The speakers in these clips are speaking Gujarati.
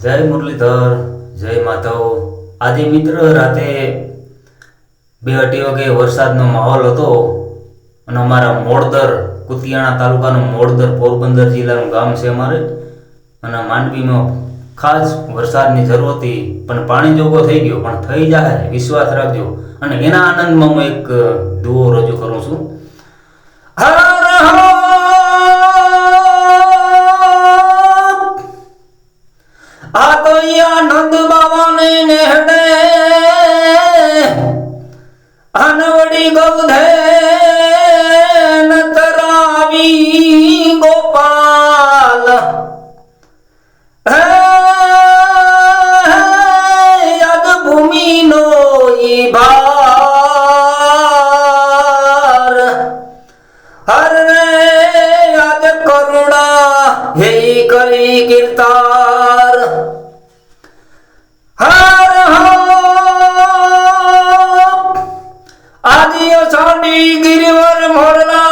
જય મુરલીધર, જય માધવ. આજે મિત્ર રાતે 2:30 વાગે વરસાદનો માહોલ હતો અને અમારા મોડદર કુતિયાણા તાલુકાનું મોડદર પોરબંદર જિલ્લાનું ગામ છે અમારે, અને માંડવીમાં ખાસ વરસાદની જરૂર હતી પણ પાણી જોગો થઈ ગયો, પણ થઈ જાય વિશ્વાસ રાખજો. અને એના આનંદમાં હું એક દુઓ રજૂ કરું છું. આ તો નંદ બાવાને નેહડે અનવડી ગૌધે નતરાવી ગોપાલ યદ ભૂમિનો ઈ ભાર હરે યદ કરુણા હે કરી કીર્તાર गिरिवर मोरला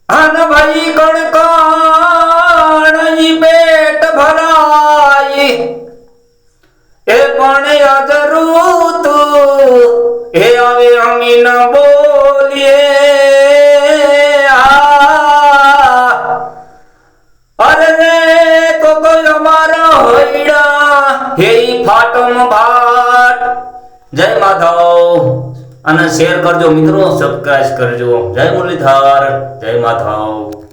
अन भाई कणकाण पेट भराई ए पण अजरूत ए आवे अमी न बोलिए अरे तो कोई हमारा होइड़ा हे फाटम भाट. जय माधव. અને શેર કરજો મિત્રો, સબસ્ક્રાઇબ કરજો. જય મુરલીધર, જય માધવ.